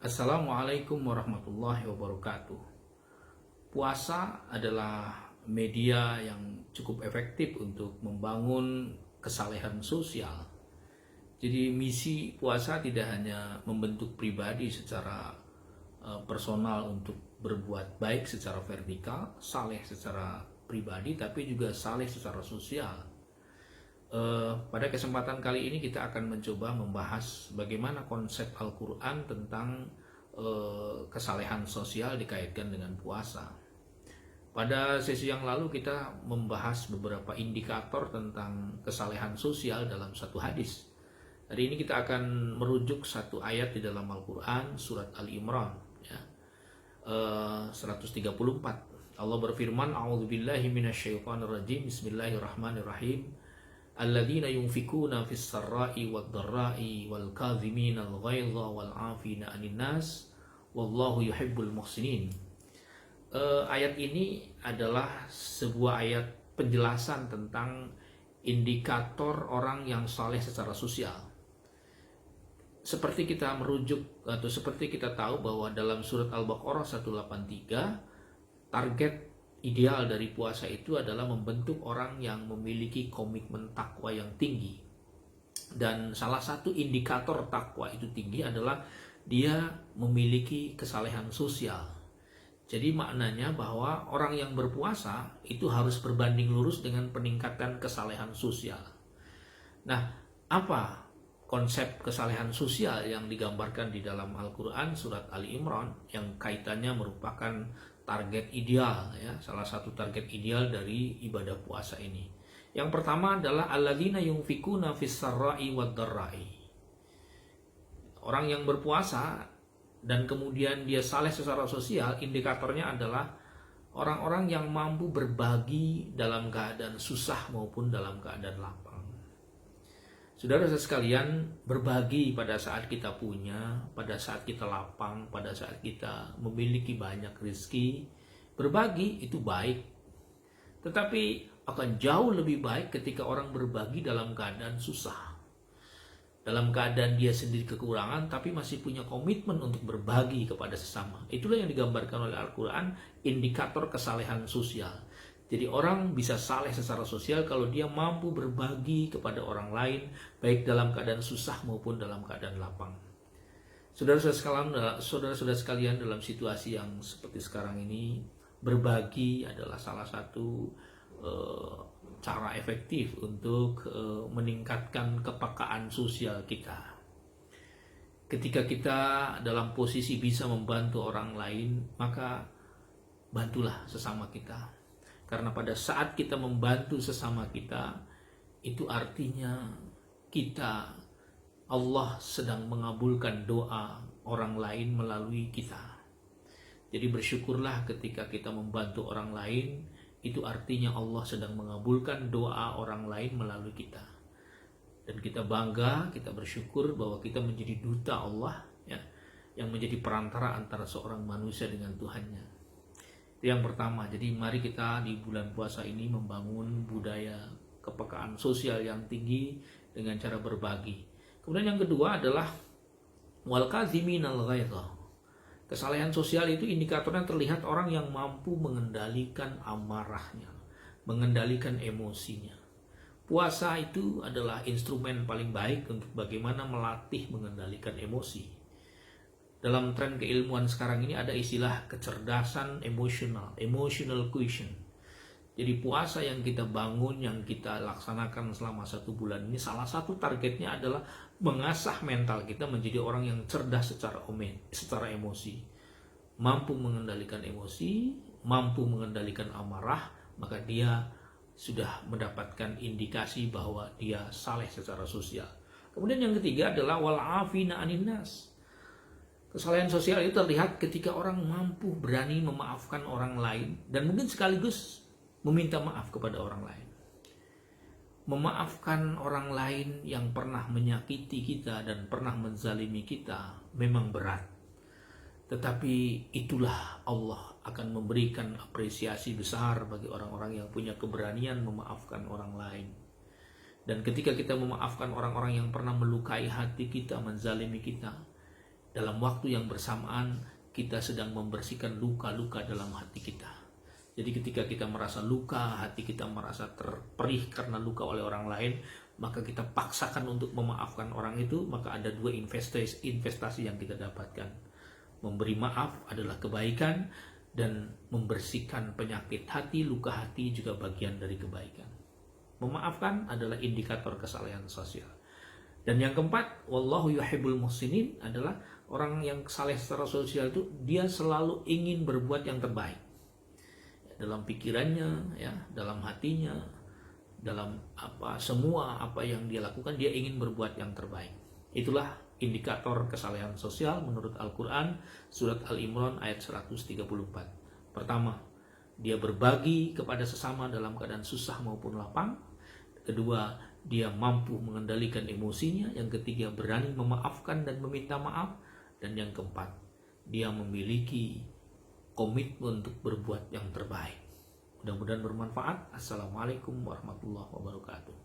Assalamualaikum warahmatullahi wabarakatuh. Puasa adalah media yang cukup efektif untuk membangun kesalehan sosial. Jadi misi puasa tidak hanya membentuk pribadi secara personal untuk berbuat baik secara vertikal, saleh secara pribadi, tapi juga saleh secara sosial. Pada kesempatan kali ini kita akan mencoba membahas bagaimana konsep Al-Quran tentang kesalehan sosial dikaitkan dengan puasa. Pada sesi yang lalu kita membahas beberapa indikator tentang kesalehan sosial dalam satu hadis. Hari ini kita akan merujuk satu ayat di dalam Al-Quran, surat Ali Imran, ya, 134. Allah berfirman, A'udzubillahi minasyaitonirrajim, Bismillahirrahmanirrahim. Alladzina yunfikuna fis sarra'i wad dharra'i wal kadhimina al ghaidha wal 'afina 'anil nas wallahu yuhibbul muhsinin. Ayat ini adalah sebuah ayat penjelasan tentang indikator orang yang saleh secara sosial. Seperti kita merujuk atau seperti kita tahu bahwa dalam surat Al-Baqarah 183, target ideal dari puasa itu adalah membentuk orang yang memiliki komitmen takwa yang tinggi. Dan salah satu indikator takwa itu tinggi adalah dia memiliki kesalehan sosial. Jadi maknanya bahwa orang yang berpuasa itu harus berbanding lurus dengan peningkatan kesalehan sosial. Nah, apa konsep kesalehan sosial yang digambarkan di dalam Al-Quran surat Ali Imran yang kaitannya merupakan target ideal, ya, salah satu target ideal dari ibadah puasa ini. Yang pertama adalah alladzina yunfikuna fis sarra'i wad dharra'i. Orang yang berpuasa dan kemudian dia saleh secara sosial, indikatornya adalah orang-orang yang mampu berbagi dalam keadaan susah maupun dalam keadaan lapang. Saudara-saudara sekalian, berbagi pada saat kita punya, pada saat kita lapang, pada saat kita memiliki banyak rezeki, berbagi itu baik. Tetapi akan jauh lebih baik ketika orang berbagi dalam keadaan susah. Dalam keadaan dia sendiri kekurangan, tapi masih punya komitmen untuk berbagi kepada sesama. Itulah yang digambarkan oleh Al-Quran, indikator kesalehan sosial. Jadi orang bisa saleh secara sosial kalau dia mampu berbagi kepada orang lain, baik dalam keadaan susah maupun dalam keadaan lapang. Saudara-saudara sekalian, dalam situasi yang seperti sekarang ini, berbagi adalah salah satu cara efektif untuk meningkatkan kepekaan sosial kita. Ketika kita dalam posisi bisa membantu orang lain, maka bantulah sesama kita. Karena pada saat kita membantu sesama kita, itu artinya Allah sedang mengabulkan doa orang lain melalui kita. Jadi bersyukurlah ketika kita membantu orang lain, itu artinya Allah sedang mengabulkan doa orang lain melalui kita. Dan kita bangga, kita bersyukur bahwa kita menjadi duta Allah, ya, yang menjadi perantara antara seorang manusia dengan Tuhannya. Yang pertama, jadi mari kita di bulan puasa ini membangun budaya kepekaan sosial yang tinggi dengan cara berbagi. Kemudian yang kedua adalah wal kadhiminal ghaidha. Kesalehan sosial itu indikatornya terlihat orang yang mampu mengendalikan amarahnya, mengendalikan emosinya. Puasa itu adalah instrumen paling baik untuk bagaimana melatih mengendalikan emosi. Dalam tren keilmuan sekarang ini ada istilah kecerdasan emosional, emotional quotient. Jadi puasa yang kita bangun, yang kita laksanakan selama 1 bulan ini, salah satu targetnya adalah mengasah mental kita menjadi orang yang cerdas secara emosi. Mampu mengendalikan emosi, mampu mengendalikan amarah, maka dia sudah mendapatkan indikasi bahwa dia saleh secara sosial. Kemudian yang ketiga adalah wal 'afina 'anil nas. Kesalehan sosial itu terlihat ketika orang mampu berani memaafkan orang lain dan mungkin sekaligus meminta maaf kepada orang lain. Memaafkan orang lain yang pernah menyakiti kita dan pernah menzalimi kita memang berat. Tetapi itulah Allah akan memberikan apresiasi besar bagi orang-orang yang punya keberanian memaafkan orang lain. Dan ketika kita memaafkan orang-orang yang pernah melukai hati kita, menzalimi kita, dalam waktu yang bersamaan kita sedang membersihkan luka-luka dalam hati kita. Jadi ketika kita merasa luka, hati kita merasa terperih karena luka oleh orang lain, maka kita paksakan untuk memaafkan orang itu, maka ada dua investasi yang kita dapatkan. Memberi maaf adalah kebaikan, dan membersihkan penyakit hati, luka hati juga bagian dari kebaikan. Memaafkan adalah indikator kesalehan sosial. Dan yang keempat, wallahu yuhibbul muhsinin, adalah orang yang saleh secara sosial itu dia selalu ingin berbuat yang terbaik. Dalam pikirannya, ya, dalam hatinya, dalam semua apa yang dia lakukan, dia ingin berbuat yang terbaik. Itulah indikator kesalehan sosial menurut Al-Quran, surat Al-Imran ayat 134. Pertama, dia berbagi kepada sesama dalam keadaan susah maupun lapang. Kedua, dia mampu mengendalikan emosinya. Yang ketiga, berani memaafkan dan meminta maaf. Dan yang keempat, dia memiliki komitmen untuk berbuat yang terbaik. Mudah-mudahan bermanfaat. Assalamualaikum warahmatullahi wabarakatuh.